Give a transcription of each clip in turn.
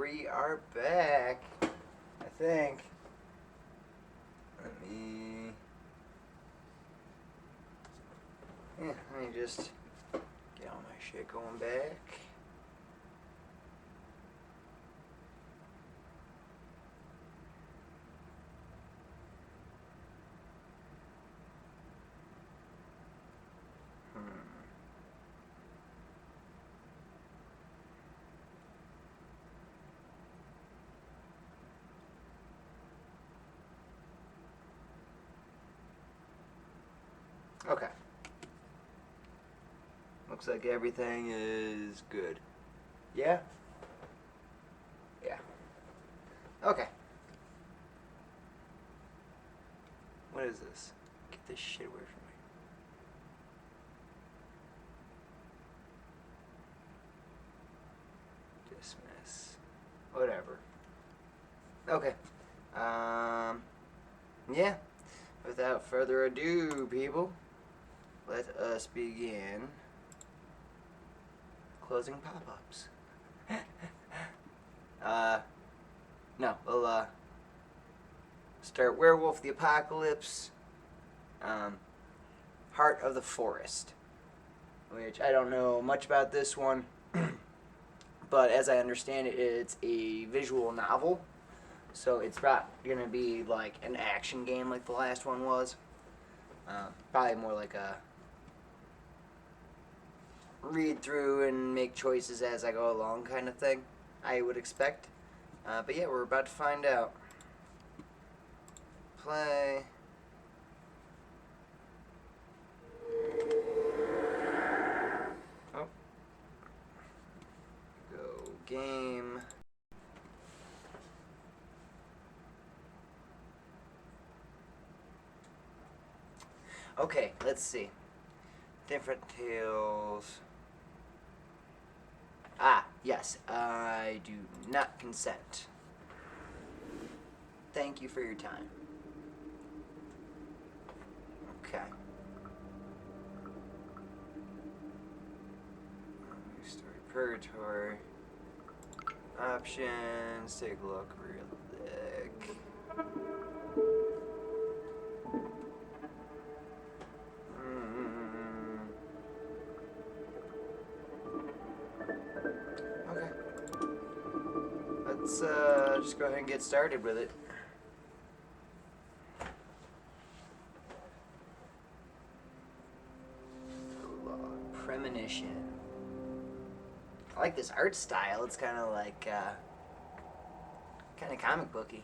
we are back. I think. Let me just get all my shit going back. Okay. Looks like everything is good. Yeah? Yeah. Okay. What is this? Get this shit away from me. Dismiss. Whatever. Okay. Yeah. Without further ado, people, let us begin closing pop-ups. No, we'll start Werewolf the Apocalypse, Heart of the Forest, which I don't know much about this one, but as I understand it, it's a visual novel, so it's not going to be like an action game like the last one was. Probably more like a read through and make choices as I go along kind of thing, I would expect. But yeah, we're about to find out. Play. Oh. Go game. Okay, let's see. Different tales. Ah, yes, I do not consent. Thank you for your time. Okay. Story Purgatory. Options. Take a look real quick. Okay. Let's just go ahead and get started with it. Premonition. I like this art style. It's kind of like, kind of comic booky.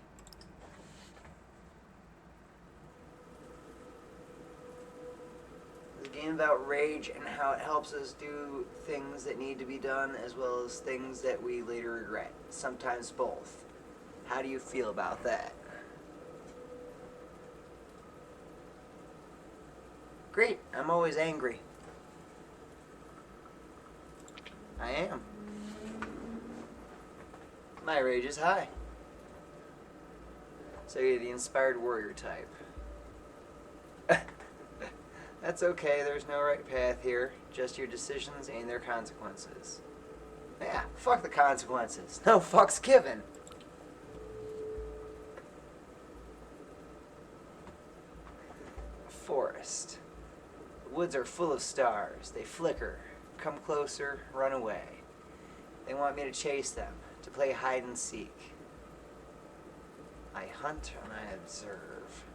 It's a game about rage and how it helps us do things that need to be done as well as things that we later regret. Sometimes both. How do you feel about that? Great. I'm always angry. I am. My rage is high. So you're the inspired warrior type. That's okay, there's no right path here. Just your decisions and their consequences. Yeah, fuck the consequences. No fucks given. Forest. The woods are full of stars. They flicker. Come closer, run away. They want me to chase them, to play hide and seek. I hunt and I observe.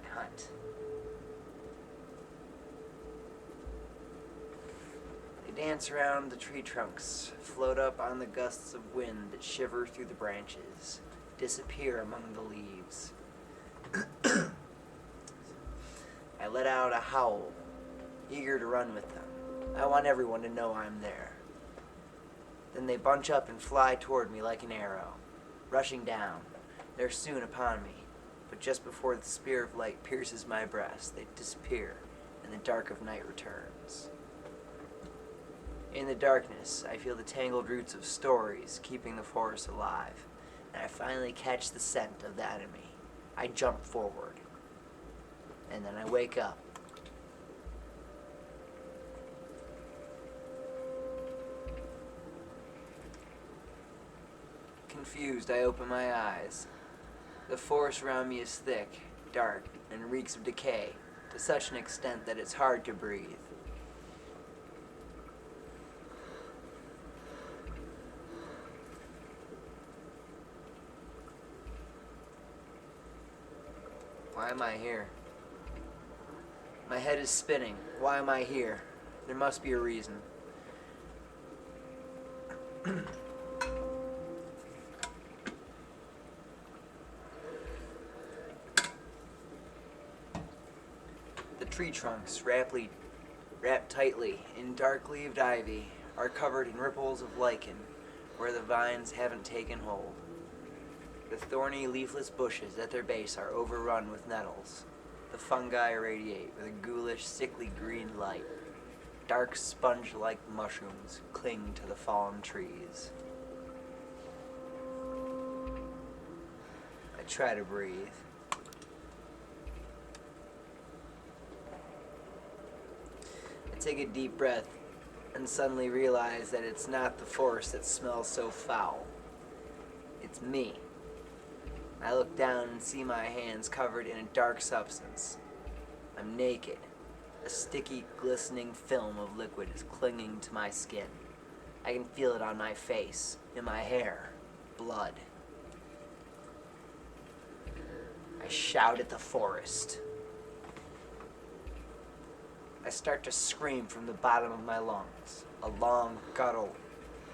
I hunt. They dance around the tree trunks, float up on the gusts of wind that shiver through the branches, disappear among the leaves. I let out a howl, eager to run with them. I want everyone to know I'm there. Then they bunch up and fly toward me like an arrow, rushing down. They're soon upon me, but just before the spear of light pierces my breast, they disappear, and the dark of night returns. In the darkness, I feel the tangled roots of stories keeping the forest alive, and I finally catch the scent of the enemy. I jump forward. And then I wake up. Confused, I open my eyes. The forest around me is thick, dark, and reeks of decay, to such an extent that it's hard to breathe. Why am I here? My head is spinning. Why am I here? There must be a reason. The tree trunks, wrapped tightly in dark-leaved ivy, are covered in ripples of lichen where the vines haven't taken hold. The thorny, leafless bushes at their base are overrun with nettles. The fungi radiate with a ghoulish, sickly green light. Dark, sponge-like mushrooms cling to the fallen trees. I try to breathe. I take a deep breath and suddenly realize that it's not the forest that smells so foul. It's me. I look down and see my hands covered in a dark substance. I'm naked. A sticky, glistening film of liquid is clinging to my skin. I can feel it on my face, in my hair, blood. I shout at the forest. I start to scream from the bottom of my lungs, a long, guttural,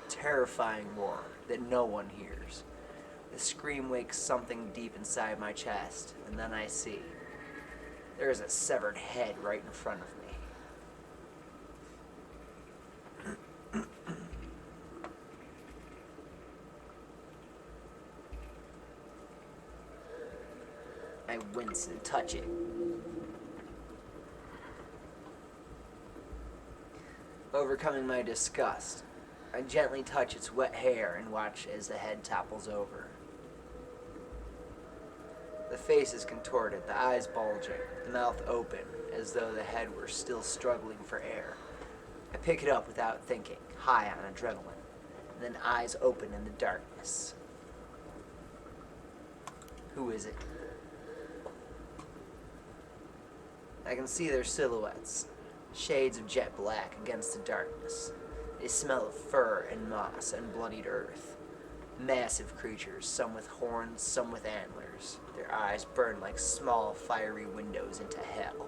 terrifying roar that no one hears. The scream wakes something deep inside my chest, and then I see. There is a severed head right in front of me. I wince and touch it. Overcoming my disgust, I gently touch its wet hair and watch as the head topples over. The face is contorted, the eyes bulging, the mouth open, as though the head were still struggling for air. I pick it up without thinking, high on adrenaline, and then eyes open in the darkness. Who is it? I can see their silhouettes, shades of jet black against the darkness. They smell of fur and moss and bloodied earth. Massive creatures, some with horns, some with antlers. Their eyes burn like small, fiery windows into hell.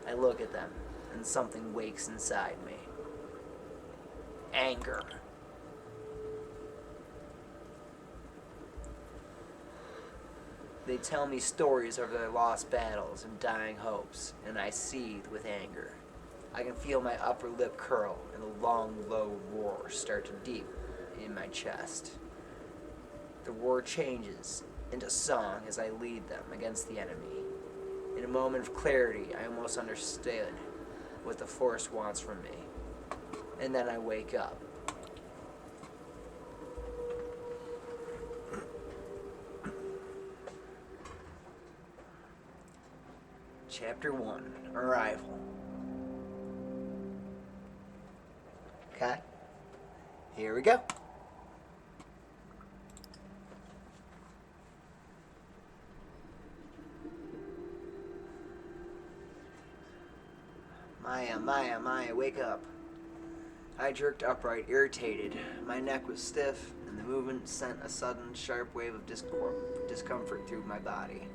I look at them, and something wakes inside me. Anger. They tell me stories of their lost battles and dying hopes, and I seethe with anger. I can feel my upper lip curl and the long, low roar start to deepen in my chest. The roar changes into song as I lead them against the enemy. In a moment of clarity, I almost understood what the forest wants from me. And then I wake up. Chapter 1, Arrival. Okay, here we go. Maya, wake up. I jerked upright, irritated. My neck was stiff, and the movement sent a sudden, sharp wave of discomfort through my body.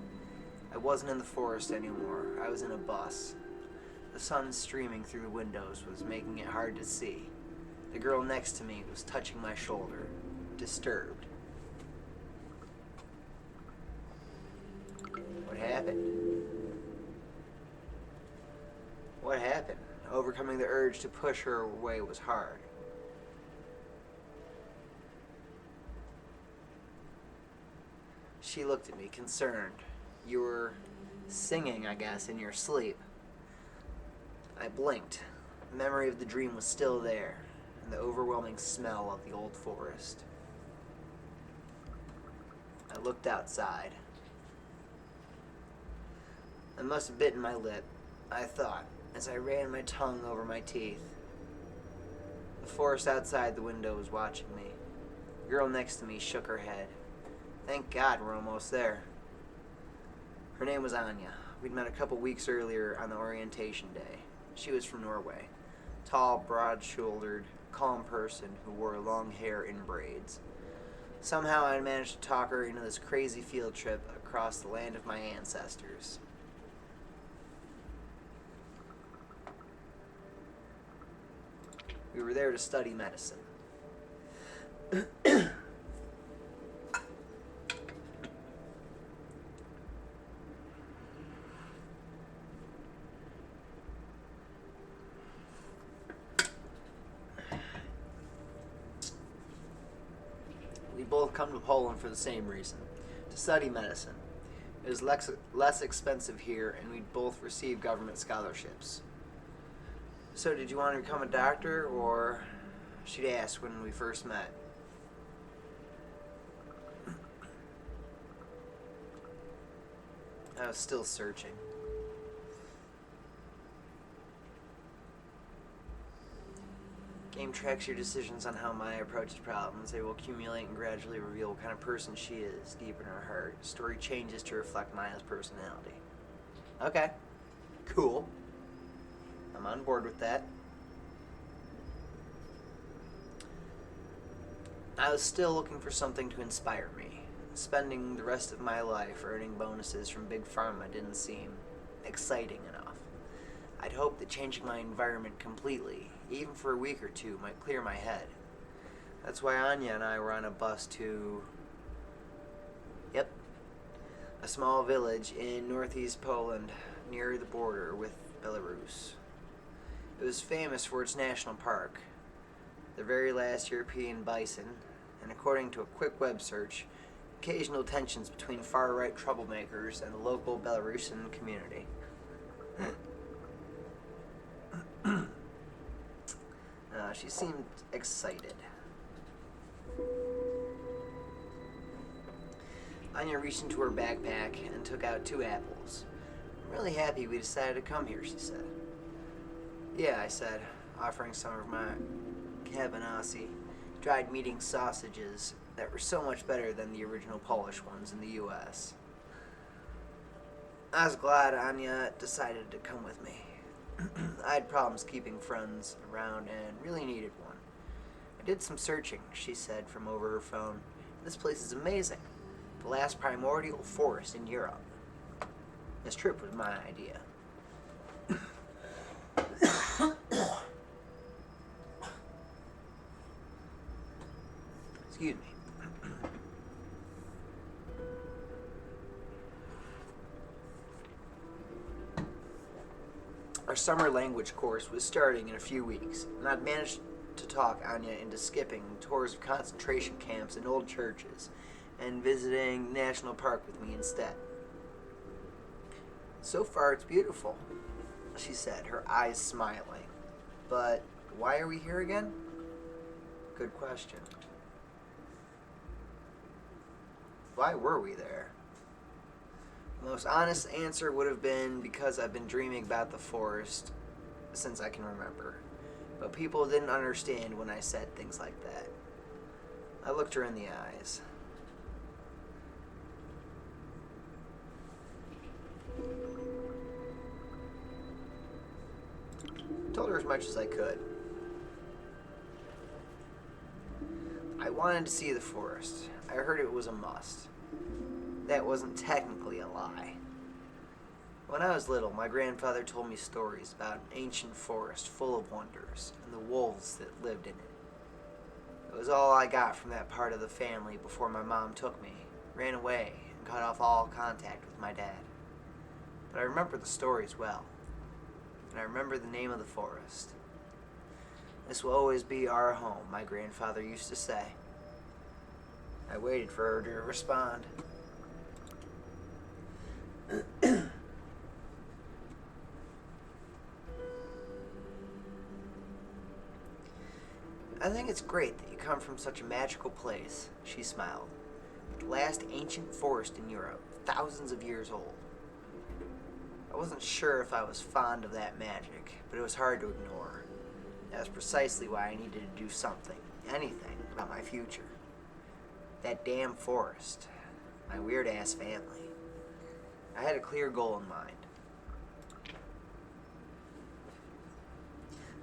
I wasn't in the forest anymore. I was in a bus. The sun streaming through the windows was making it hard to see. The girl next to me was touching my shoulder, disturbed. What happened? What happened? Overcoming the urge to push her away was hard. She looked at me, concerned. You were singing, I guess, in your sleep. I blinked. The memory of the dream was still there, and the overwhelming smell of the old forest. I looked outside. I must have bitten my lip, I thought, as I ran my tongue over my teeth. The forest outside the window was watching me. The girl next to me shook her head. Thank God we're almost there. Her name was Anya. We'd met a couple weeks earlier on the orientation day. She was from Norway. Tall, broad-shouldered, calm person who wore long hair in braids. Somehow I managed to talk her into this crazy field trip across the land of my ancestors. We were there to study medicine. We both come to Poland for the same reason, to study medicine. It is less expensive here, and we'd both receive government scholarships. So did you want to become a doctor, or she'd asked when we first met. I was still searching. Game tracks your decisions on how Maya approaches problems. They will accumulate and gradually reveal what kind of person she is deep in her heart. The story changes to reflect Maya's personality. Okay. Cool. I'm on board with that. I was still looking for something to inspire me. Spending the rest of my life earning bonuses from Big Pharma didn't seem exciting enough. I'd hoped that changing my environment completely, even for a week or two, might clear my head. That's why Anya and I were on a bus to... a small village in northeast Poland, near the border with Belarus. It was famous for its national park, the very last European bison, and according to a quick web search, occasional tensions between far-right troublemakers and the local Belarusian community. She seemed excited. Anya reached into her backpack and took out 2 apples. I'm really happy we decided to come here, she said. Yeah, I said, offering some of my cabanasi, dried meat sausages that were so much better than the original Polish ones in the U.S. I was glad Anya decided to come with me. I had problems keeping friends around and really needed one. I did some searching, she said from over her phone. This place is amazing. The last primordial forest in Europe. This trip was my idea. Excuse me. Our summer language course was starting in a few weeks, and I'd managed to talk Anya into skipping tours of concentration camps and old churches and visiting National Park with me instead. So far, it's beautiful, she said, her eyes smiling. But why are we here again? Good question. Why were we there? The most honest answer would have been because I've been dreaming about the forest since I can remember. But people didn't understand when I said things like that. I looked her in the eyes. Told her as much as I could. I wanted to see the forest. I heard it was a must. That wasn't technically a lie. When I was little, my grandfather told me stories about an ancient forest full of wonders and the wolves that lived in it. It was all I got from that part of the family before my mom took me, ran away, and cut off all contact with my dad. But I remember the stories well, and I remember the name of the forest. This will always be our home, my grandfather used to say. I waited for her to respond. I think it's great that you come from such a magical place, she smiled. The last ancient forest in Europe, thousands of years old. I wasn't sure if I was fond of that magic, but it was hard to ignore. That was precisely why I needed to do something, anything, about my future. That damn forest. My weird-ass family. I had a clear goal in mind.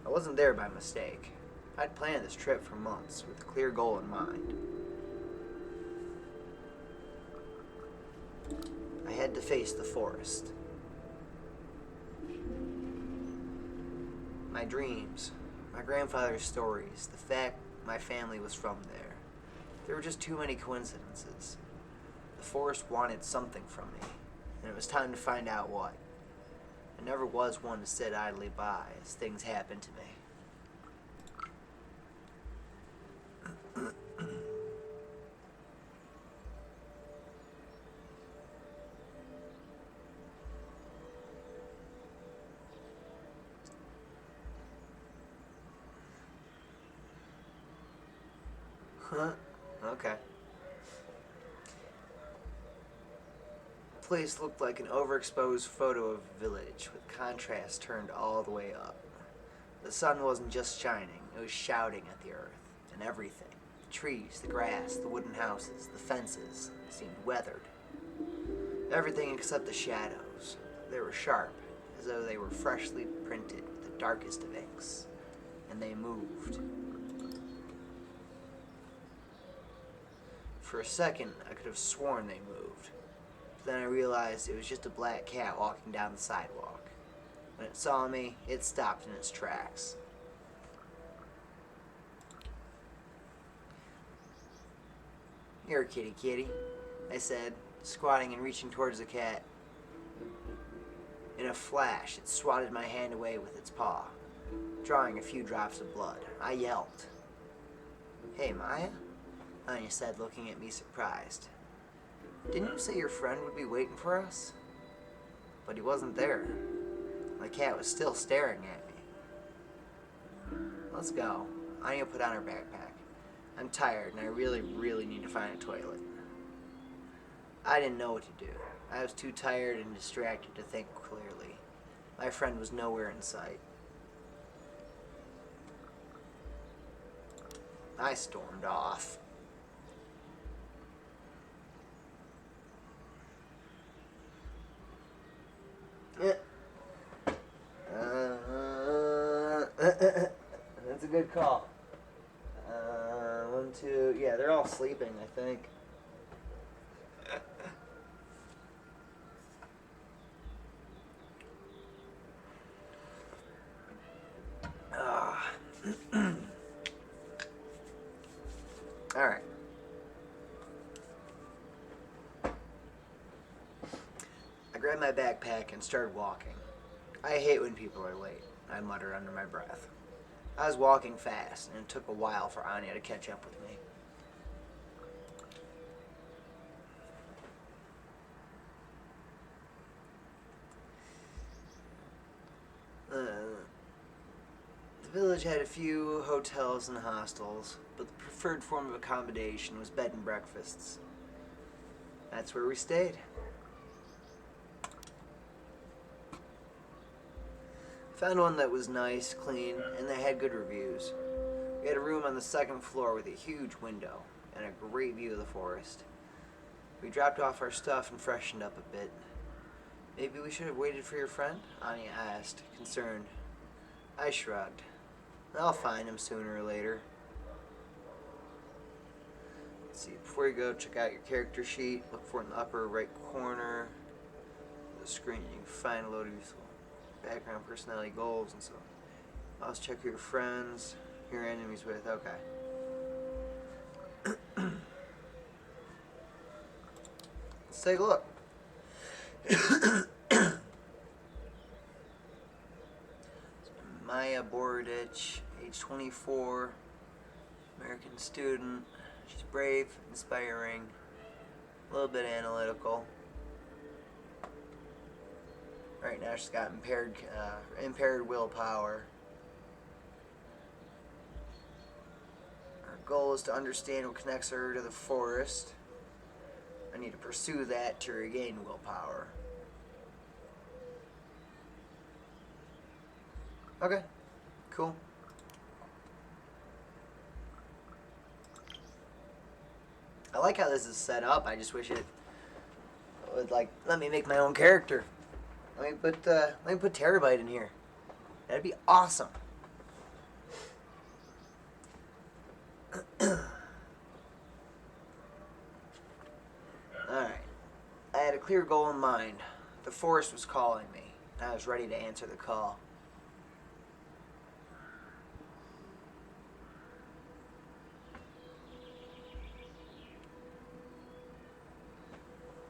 I wasn't there by mistake. I'd planned this trip for months with a clear goal in mind. I had to face the forest. My dreams, my grandfather's stories, the fact my family was from there. There were just too many coincidences. The forest wanted something from me, and it was time to find out what. I never was one to sit idly by as things happened to me. Huh? Okay. The place looked like an overexposed photo of a village with contrast turned all the way up. The sun wasn't just shining, it was shouting at the earth and everything. The trees, the grass, the wooden houses, the fences seemed weathered. Everything except the shadows. They were sharp, as though they were freshly printed with the darkest of inks. And they moved. For a second, I could have sworn they moved. But then I realized it was just a black cat walking down the sidewalk. When it saw me, it stopped in its tracks. "Here, kitty kitty," I said, squatting and reaching towards the cat. In a flash, it swatted my hand away with its paw, drawing a few drops of blood. I yelped. "Hey, Maya?" Anya said, looking at me surprised. "Didn't you say your friend would be waiting for us?" But he wasn't there. The cat was still staring at me. "Let's go." Anya put on her backpack. "I'm tired and I really need to find a toilet." I didn't know what to do. I was too tired and distracted to think clearly. My friend was nowhere in sight. I stormed off. That's a good call. 1, 2, yeah, they're all sleeping, I think. Alright. I grabbed my backpack and started walking. I hate when people are late, I muttered under my breath. I was walking fast, and it took a while for Anya to catch up with me. The village had a few hotels and hostels, but the preferred form of accommodation was bed and breakfasts. That's where we stayed. Found one that was nice, clean, and that had good reviews. We had a room on the second floor with a huge window and a great view of the forest. We dropped off our stuff and freshened up a bit. "Maybe we should have waited for your friend?" Anya asked, concerned. I shrugged. "I'll find him sooner or later." Let's see, before you go, check out your character sheet. Look for it in the upper right corner of the screen. You can find a load of useful background, personality, goals, and so on. Also check your friends, who your enemies with. Okay. Let's take a look. Maya Borodich, age 24, American student. She's brave, inspiring, a little bit analytical. Right now she's got impaired willpower. Her goal is to understand what connects her to the forest. I need to pursue that to regain willpower. Okay, cool. I like how this is set up. I just wish it would, like, let me make my own character. Let me put Terabyte in here. That'd be awesome. Alright. I had a clear goal in mind. The forest was calling me, and I was ready to answer the call.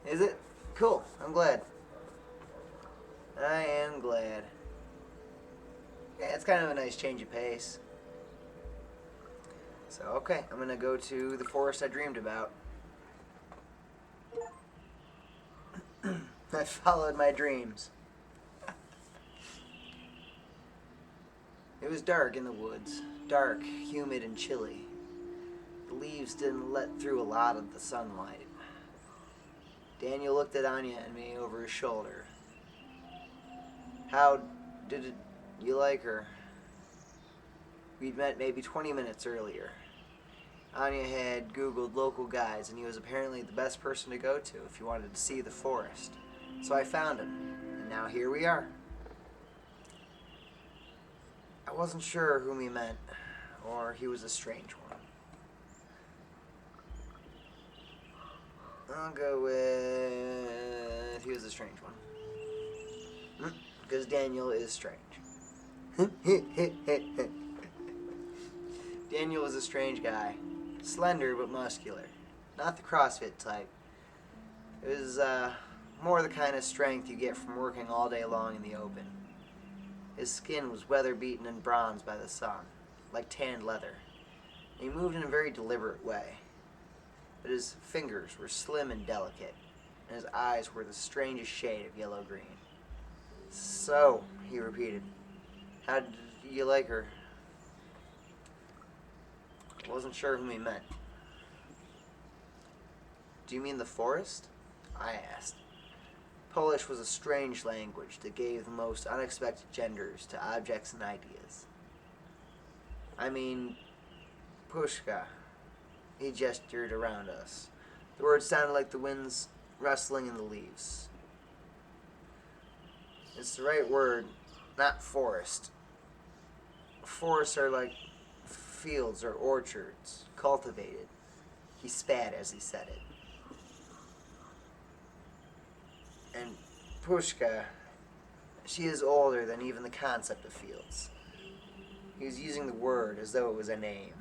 Is it? Cool. I'm glad. I am glad. Yeah, it's kind of a nice change of pace. So, okay, I'm gonna go to the forest I dreamed about. I followed my dreams. It was dark in the woods. Dark, humid, and chilly. The leaves didn't let through a lot of the sunlight. Daniel looked at Anya and me over his shoulder. How did you like her? We'd met maybe 20 minutes earlier. Anya had Googled local guides, and he was apparently the best person to go to if you wanted to see the forest. So I found him, and now here we are. I wasn't sure whom he meant, or he was a strange one. I'll go with he was a strange one. Because Daniel is strange. Daniel was a strange guy. Slender but muscular. Not the CrossFit type. It was more the kind of strength you get from working all day long in the open. His skin was weather-beaten and bronzed by the sun, like tanned leather. He moved in a very deliberate way. But his fingers were slim and delicate, and his eyes were the strangest shade of yellow-green. So, he repeated, how did you like her? I wasn't sure whom he meant. Do you mean the forest? I asked. Polish was a strange language that gave the most unexpected genders to objects and ideas. I mean, Pushka. He gestured around us. The words sounded like the winds rustling in the leaves. It's the right word, not forest. Forests are like fields or orchards, cultivated. He spat as he said it. And Pushka, she is older than even the concept of fields. He was using the word as though it was a name.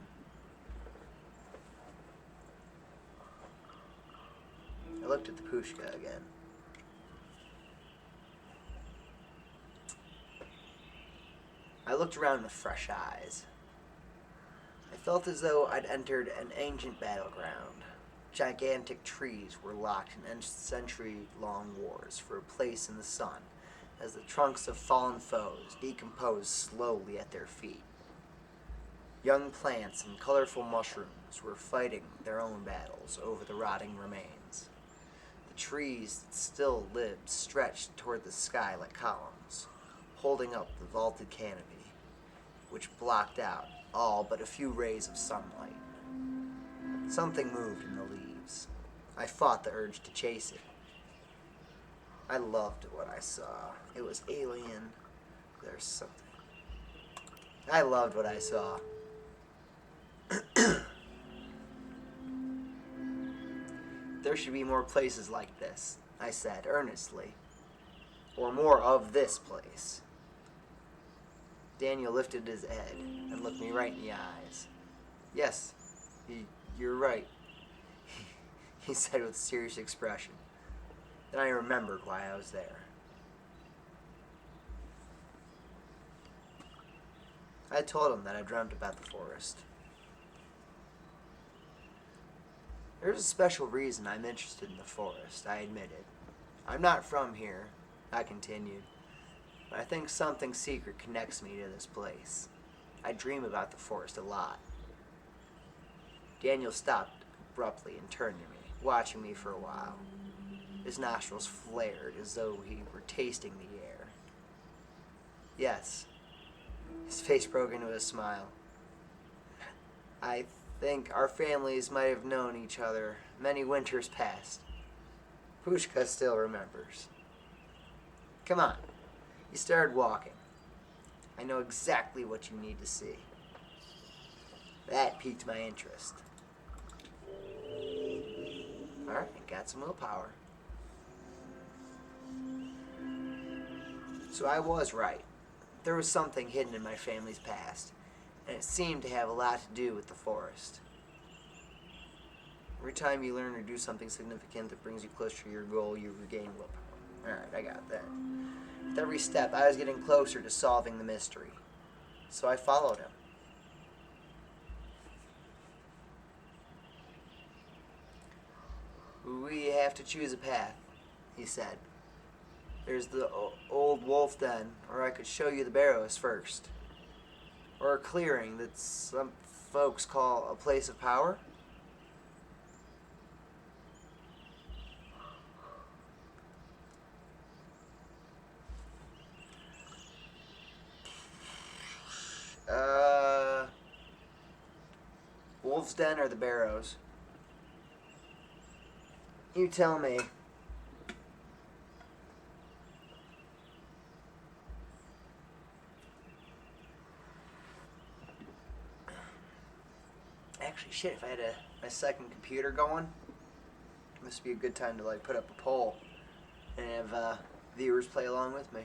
I looked at the Pushka again. I looked around with fresh eyes. I felt as though I'd entered an ancient battleground. Gigantic trees were locked in century-long wars for a place in the sun as the trunks of fallen foes decomposed slowly at their feet. Young plants and colorful mushrooms were fighting their own battles over the rotting remains. The trees that still lived stretched toward the sky like columns, holding up the vaulted canopy, which blocked out all but a few rays of sunlight. Something moved in the leaves. I fought the urge to chase it. I loved what I saw. It was alien. There's something. I loved what I saw. There should be more places like this, I said earnestly. Or more of this place. Daniel lifted his head and looked me right in the eyes. Yes, you're right, he said with a serious expression. Then I remembered why I was there. I told him that I dreamt about the forest. There's a special reason I'm interested in the forest, I admitted. I'm not from here, I continued, but I think something secret connects me to this place. I dream about the forest a lot. Daniel stopped abruptly and turned to me, watching me for a while. His nostrils flared as though he were tasting the air. Yes. His face broke into a smile. I Think our families might have known each other many winters past. Pushka still remembers. Come on. You started walking. I know exactly what you need to see. That piqued my interest. Alright, got some willpower. So I was right. There was something hidden in my family's past, and it seemed to have a lot to do with the forest. Every time you learn or do something significant that brings you closer to your goal, you regain willpower. Alright, I got that. With every step, I was getting closer to solving the mystery. So I followed him. We have to choose a path, he said. There's the old wolf den, or I could show you the barrows first. Or a clearing that some folks call a place of power. Wolf's Den or the barrows? You tell me. Actually, shit, if I had my second computer going, this would be a good time to put up a poll and have viewers play along with me.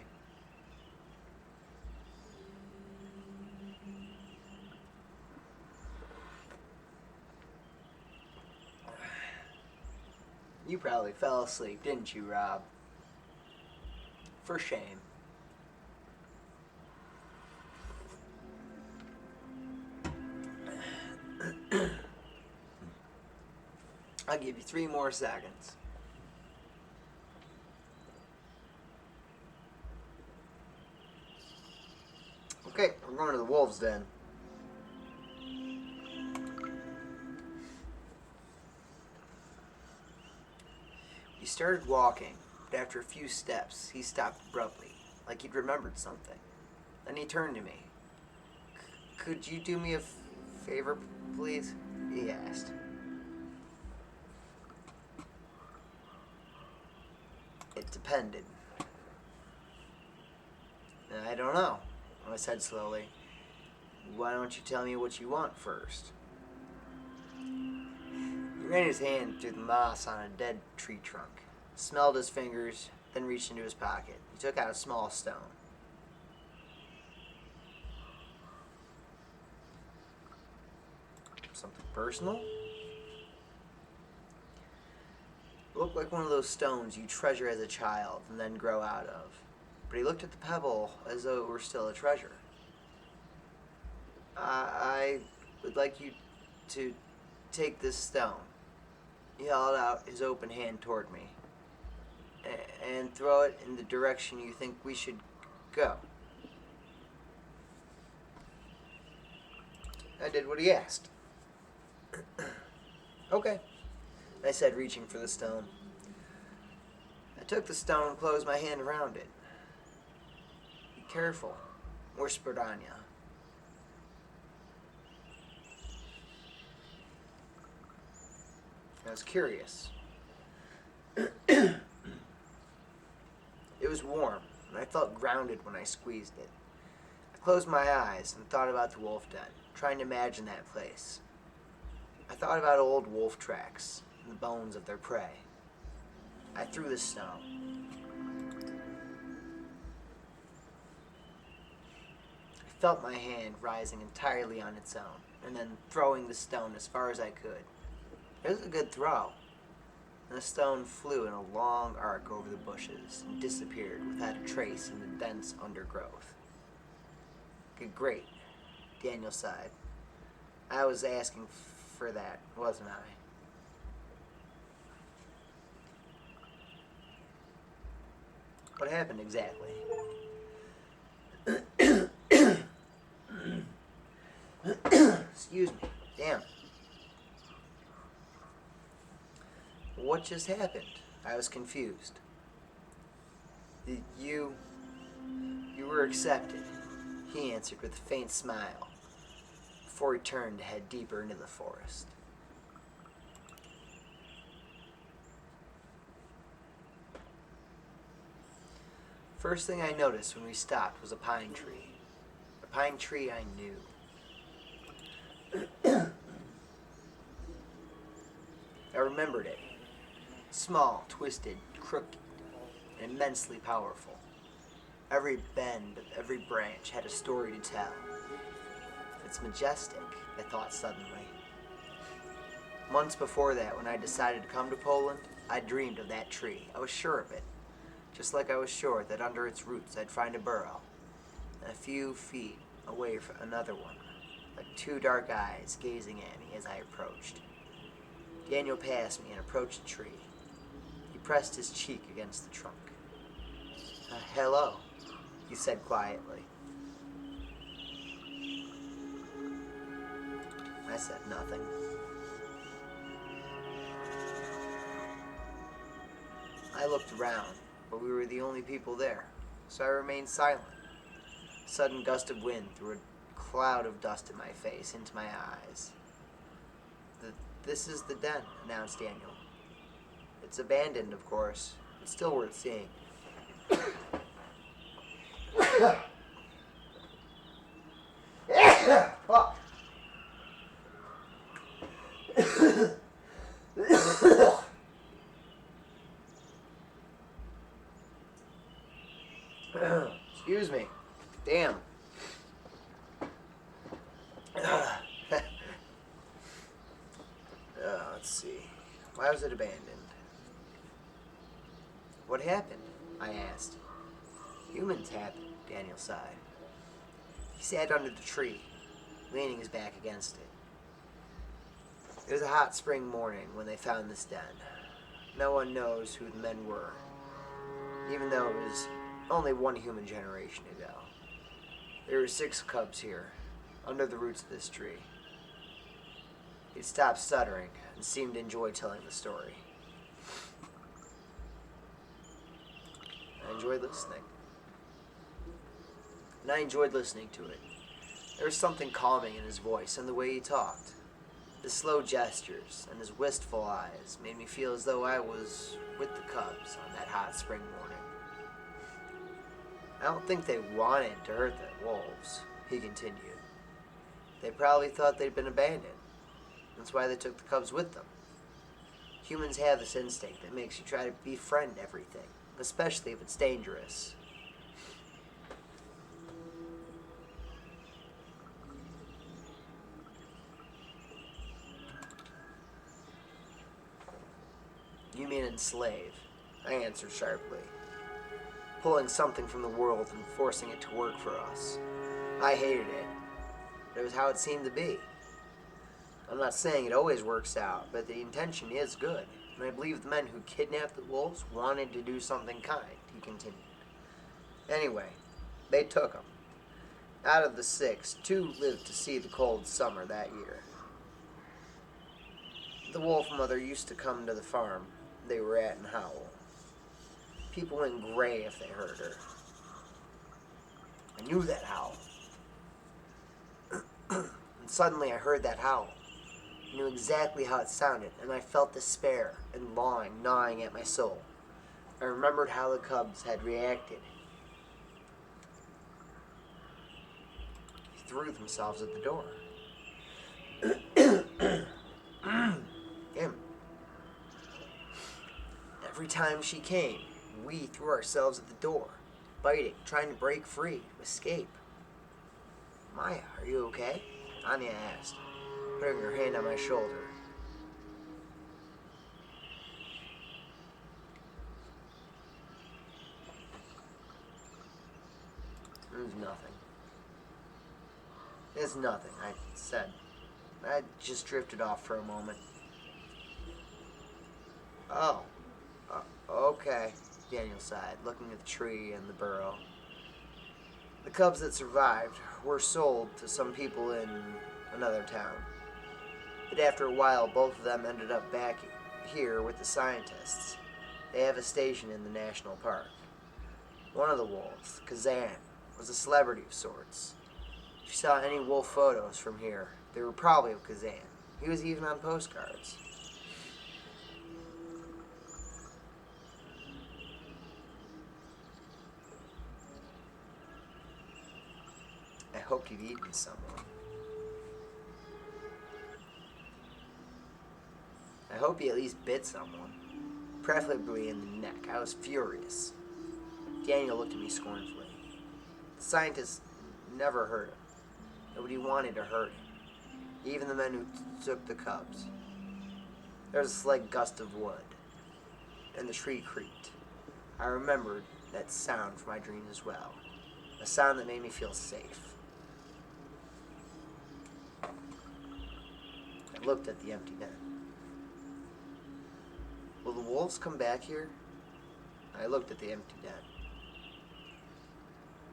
You probably fell asleep, didn't you, Rob? For shame. I'll give you 3 more seconds. Okay, we're going to the wolf's den. He started walking, but after a few steps, he stopped abruptly, like he'd remembered something. Then he turned to me. Could you do me a favor, please? He asked. It depended. I don't know, I said slowly. Why don't you tell me what you want first? He ran his hand through the moss on a dead tree trunk, smelled his fingers, then reached into his pocket. He took out a small stone. Something personal? It looked like one of those stones you treasure as a child and then grow out of. But he looked at the pebble as though it were still a treasure. I would like you to take this stone. He held out his open hand toward me. And throw it in the direction you think we should go. I did what he asked. Okay, I said, reaching for the stone. I took the stone and closed my hand around it. Be careful, whispered Anya. I was curious. It was warm, and I felt grounded when I squeezed it. I closed my eyes and thought about the wolf den, trying to imagine that place. I thought about old wolf tracks and the bones of their prey. I threw the stone. I felt my hand rising entirely on its own, and then throwing the stone as far as I could. It was a good throw, and the stone flew in a long arc over the bushes and disappeared without a trace in the dense undergrowth. Great, Daniel sighed. I was asking for that, wasn't I? What happened exactly? Excuse me. Damn. What just happened? I was confused. You were accepted, he answered with a faint smile. before he turned to head deeper into the forest. First thing I noticed when we stopped was a pine tree. A pine tree I knew. I remembered it. Small, twisted, crooked, and immensely powerful. Every bend of every branch had a story to tell. It's majestic, I thought suddenly. Months before that, when I decided to come to Poland, I dreamed of that tree. I was sure of it. Just like I was sure that under its roots I'd find a burrow, and a few feet away from another one, like two dark eyes gazing at me as I approached. Daniel passed me and approached the tree. He pressed his cheek against the trunk. Hello, he said quietly. I said nothing. I looked around, but we were the only people there, so I remained silent. A sudden gust of wind threw a cloud of dust in my face, into my eyes. This is the den, announced Daniel. It's abandoned, of course, but still worth seeing. Fuck. Excuse me. Damn. Let's see. Why was it abandoned? What happened? I asked. Humans happened, Daniel sighed. He sat under the tree, leaning his back against it. It was a hot spring morning when they found this den. No one knows who the men were, even though it was only one human generation ago. There were 6 cubs here, under the roots of this tree. He stopped stuttering and seemed to enjoy telling the story. I enjoyed listening. And I enjoyed listening to it. There was something calming in his voice and the way he talked. His slow gestures and his wistful eyes made me feel as though I was with the cubs on that hot spring morning. I don't think they wanted to hurt the wolves, he continued. They probably thought they'd been abandoned. That's why they took the cubs with them. Humans have this instinct that makes you try to befriend everything, especially if it's dangerous. You mean enslave? I answered sharply. Pulling something from the world and forcing it to work for us. I hated it. But it was how it seemed to be. I'm not saying it always works out, but the intention is good. And I believe the men who kidnapped the wolves wanted to do something kind, he continued. Anyway, they took them. Out of the 6, 2 lived to see the cold summer that year. The wolf mother used to come to the farm they were at and howl. People went gray if they heard her. I knew that howl. And suddenly I heard that howl. I knew exactly how it sounded, and I felt despair and longing gnawing at my soul. I remembered how the cubs had reacted. They threw themselves at the door. Him. Every time she came, we threw ourselves at the door, biting, trying to break free, to escape. Maya, are you okay? Anya asked, putting her hand on my shoulder. It was nothing. It's nothing, I said. I just drifted off for a moment. Oh, okay, Daniel sighed, looking at the tree and the burrow. The cubs that survived were sold to some people in another town. But after a while, both of them ended up back here with the scientists. They have a station in the national park. One of the wolves, Kazan, was a celebrity of sorts. If you saw any wolf photos from here, they were probably of Kazan. He was even on postcards. I hoped he'd eaten someone. I hope he at least bit someone, preferably in the neck. I was furious. Daniel looked at me scornfully. The scientists never hurt him. Nobody wanted to hurt him. Even the men who took the cubs. There was a slight gust of wood, and the tree creaked. I remembered that sound from my dreams as well. A sound that made me feel safe. I looked at the empty den. Will the wolves come back here? I looked at the empty den.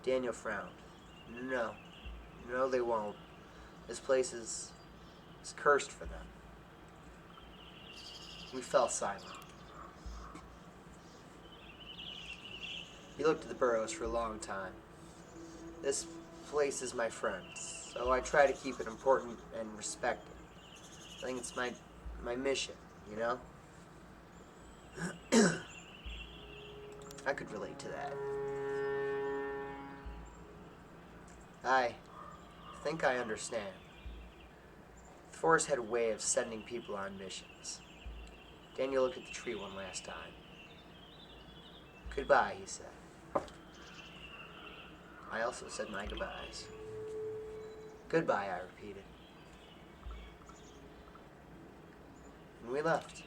Daniel frowned. No, they won't. This place is cursed for them. We fell silent. He looked at the burrows for a long time. This place is my friend, so I try to keep it important and respect it. I think it's my mission, you know? I could relate to that. I think I understand. The forest had a way of sending people on missions. Daniel looked at the tree one last time. Goodbye, he said. I also said my goodbyes. Goodbye, I repeated. And we left.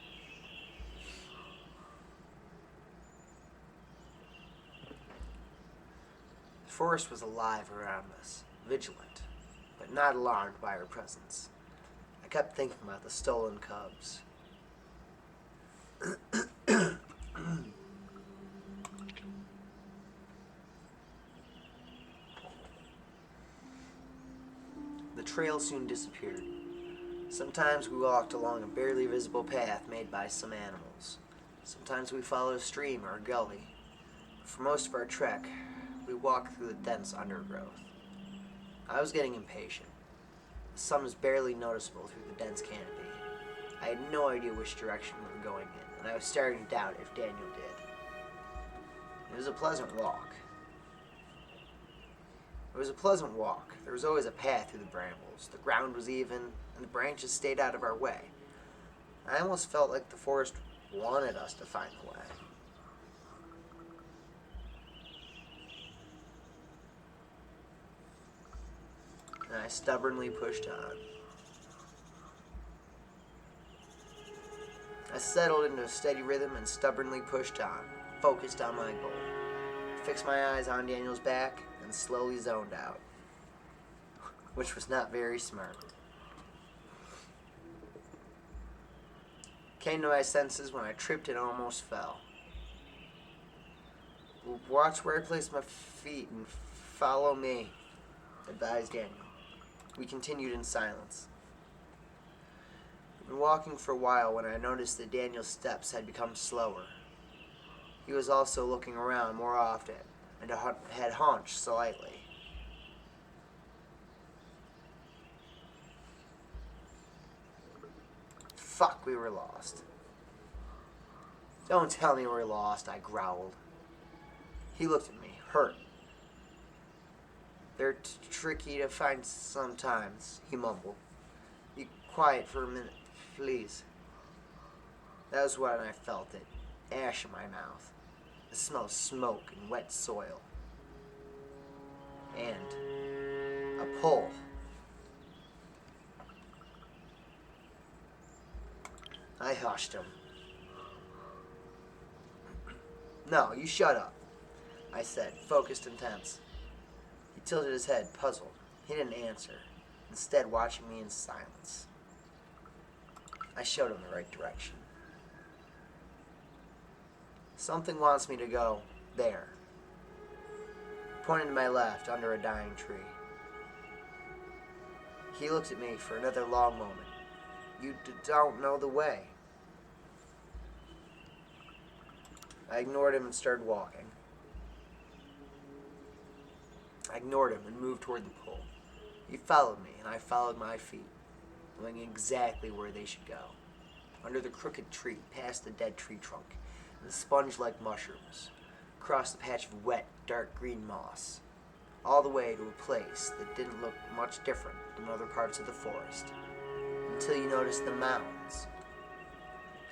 The forest was alive around us, vigilant, but not alarmed by our presence. I kept thinking about the stolen cubs. The trail soon disappeared. Sometimes we walked along a barely visible path made by some animals. Sometimes we followed a stream or a gully. For most of our trek, we walked through the dense undergrowth. I was getting impatient. The sun was barely noticeable through the dense canopy. I had no idea which direction we were going in, and I was starting to doubt if Daniel did. It was a pleasant walk. There was always a path through the brambles. The ground was even, and the branches stayed out of our way. I almost felt like the forest wanted us to find the way. And I stubbornly pushed on. I settled into a steady rhythm and stubbornly pushed on, focused on my goal. I fixed my eyes on Daniel's back and slowly zoned out, which was not very smart. Came to my senses when I tripped and almost fell. Watch where I place my feet and follow me, advised Daniel. We continued in silence. I'd been walking for a while when I noticed that Daniel's steps had become slower. He was also looking around more often and had hunched slightly. Fuck, we were lost. Don't tell me we're lost, I growled. He looked at me, hurt. They're tricky to find sometimes, he mumbled. Be quiet for a minute, please. That was when I felt it. Ash in my mouth. The smell of smoke and wet soil. And a pull. I hushed him. No, you shut up, I said, focused and tense. He tilted his head, puzzled. He didn't answer, instead watching me in silence. I showed him the right direction. Something wants me to go there. Pointed to my left, under a dying tree. He looked at me for another long moment. You don't know the way. I ignored him and started walking. I ignored him and moved toward the pool. He followed me, and I followed my feet, knowing exactly where they should go. Under the crooked tree, past the dead tree trunk, and the sponge-like mushrooms, across the patch of wet, dark green moss, all the way to a place that didn't look much different than other parts of the forest, until you noticed the mounds.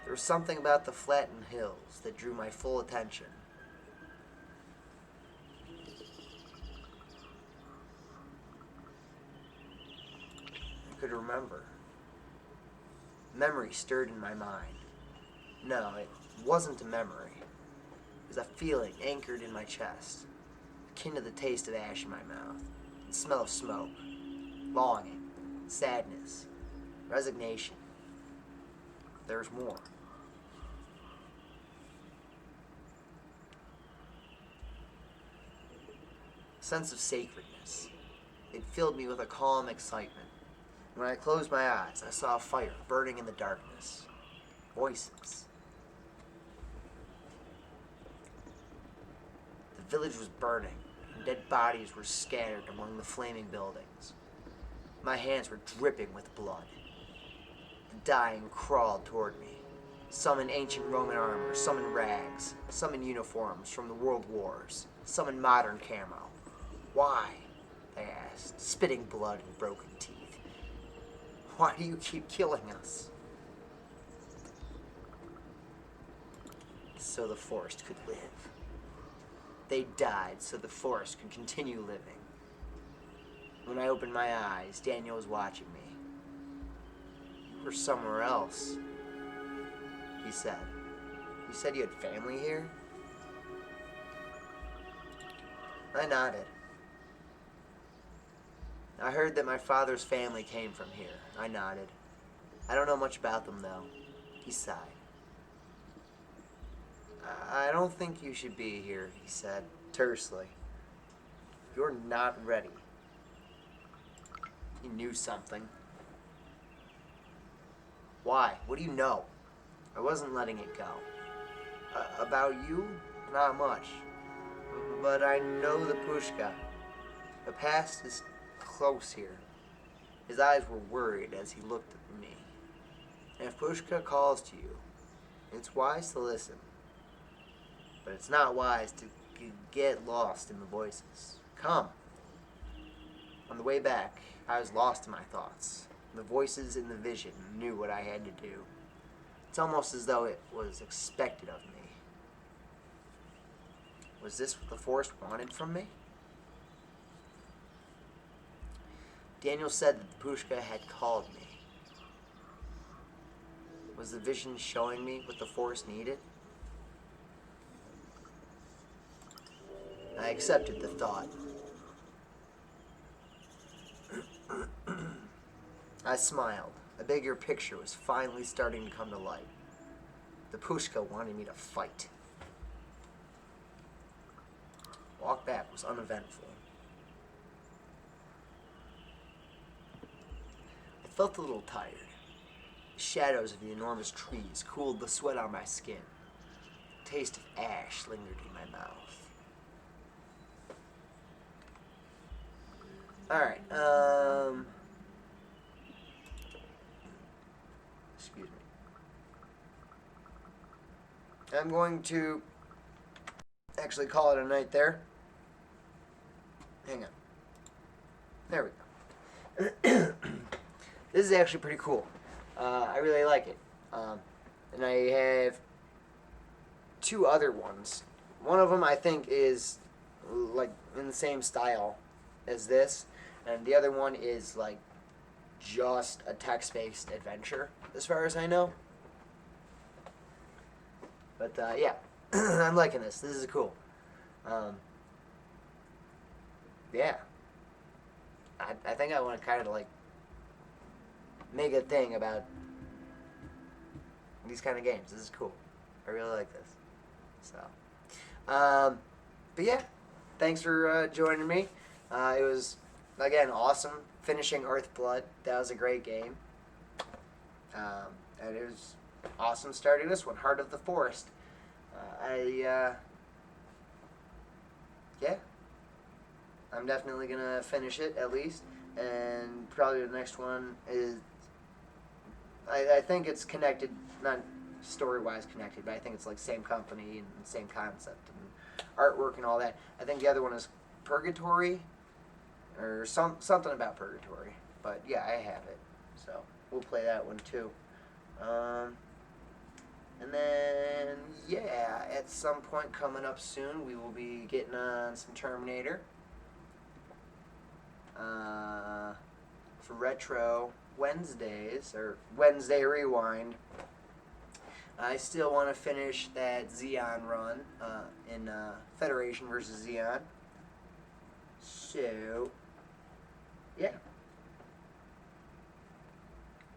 There was something about the flattened hills that drew my full attention. I could remember. Memory stirred in my mind. No, it wasn't a memory. It was a feeling anchored in my chest, akin to the taste of ash in my mouth, the smell of smoke, longing, sadness, resignation. There was more. A sense of sacredness. It filled me with a calm excitement. When I closed my eyes, I saw a fire burning in the darkness. Voices. The village was burning, and dead bodies were scattered among the flaming buildings. My hands were dripping with blood. The dying crawled toward me, some in ancient Roman armor, some in rags, some in uniforms from the world wars, some in modern camo. Why? They asked, spitting blood and broken teeth. Why do you keep killing us? So the forest could live. They died so the forest could continue living. When I opened my eyes, Daniel was watching me. You were somewhere else, he said. You said you had family here? I nodded. I heard that my father's family came from here. I nodded. I don't know much about them, though. He sighed. I don't think you should be here, he said, tersely. You're not ready. He knew something. Why? What do you know? I wasn't letting it go. About you? Not much. But I know the Pushka. The past is close here. His eyes were worried as he looked at me. And if Pushka calls to you, it's wise to listen. But it's not wise to get lost in the voices. Come. On the way back, I was lost in my thoughts. The voices in the vision knew what I had to do. It's almost as though it was expected of me. Was this what the forest wanted from me? Daniel said that the Pushka had called me. Was the vision showing me what the forest needed? I accepted the thought. I smiled. A bigger picture was finally starting to come to light. The Pushka wanted me to fight. Walk back was uneventful. I felt a little tired. The shadows of the enormous trees cooled the sweat on my skin. The taste of ash lingered in my mouth. Alright, excuse me. I'm going to actually call it a night there. Hang on. There we go. This is actually pretty cool. I really like it. And I have two other ones. One of them I think is like in the same style as this, and the other one is like just a text-based adventure, as far as I know. But yeah, I'm liking this. This is cool. Yeah, I think I want to kind of like make a thing about these kind of games. This is cool. I really like this. So, but yeah, thanks for joining me. It was, again, awesome finishing Earthblood. That was a great game. And it was awesome starting this one, Heart of the Forest. Yeah, I'm definitely going to finish it, at least. and probably the next one is, I think it's connected, not story-wise connected, but I think it's like same company and same concept and artwork and all that. I think the other one is Purgatory, or something about Purgatory. But yeah, I have it, so we'll play that one too. And then, yeah, at some point coming up soon, we will be getting on some Terminator. For Retro Wednesdays, or Wednesday Rewind, I still want to finish that Xeon run in Federation versus Xeon. So, yeah.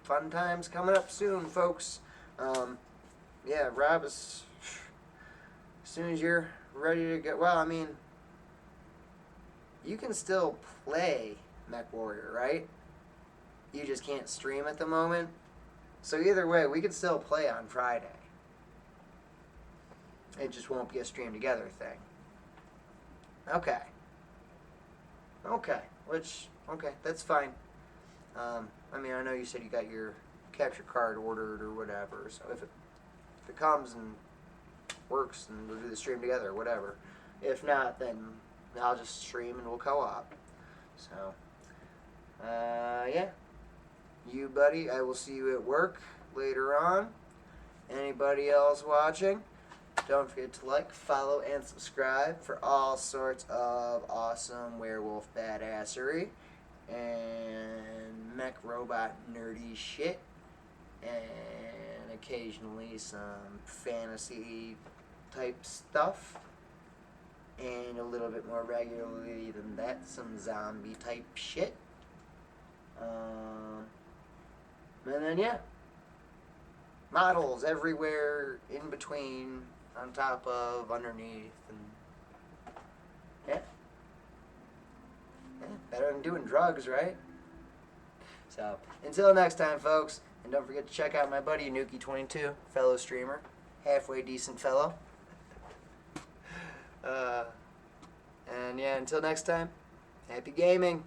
Fun times coming up soon, folks. Yeah, Rob, as soon as you're ready to go. Well, I mean, you can still play Mech Warrior, right? You just can't stream at the moment. So either way, we can still play on Friday. It just won't be a stream together thing. Okay. Okay. Okay, that's fine. I mean, I know you said you got your capture card ordered or whatever, so if it comes and works, and we'll do the stream together, whatever. If not, then I'll just stream and we'll co-op. So, yeah. You, buddy, I will see you at work later on. Anybody else watching, don't forget to like, follow, and subscribe for all sorts of awesome werewolf badassery and mech robot nerdy shit, and occasionally some fantasy type stuff, and a little bit more regularly than that, some zombie type shit. And then, yeah, models everywhere, in between, on top of, underneath, and yeah. Better than doing drugs, right? So, until next time, folks, and don't forget to check out my buddy Nuki22, fellow streamer, halfway decent fellow. And yeah, until next time, happy gaming.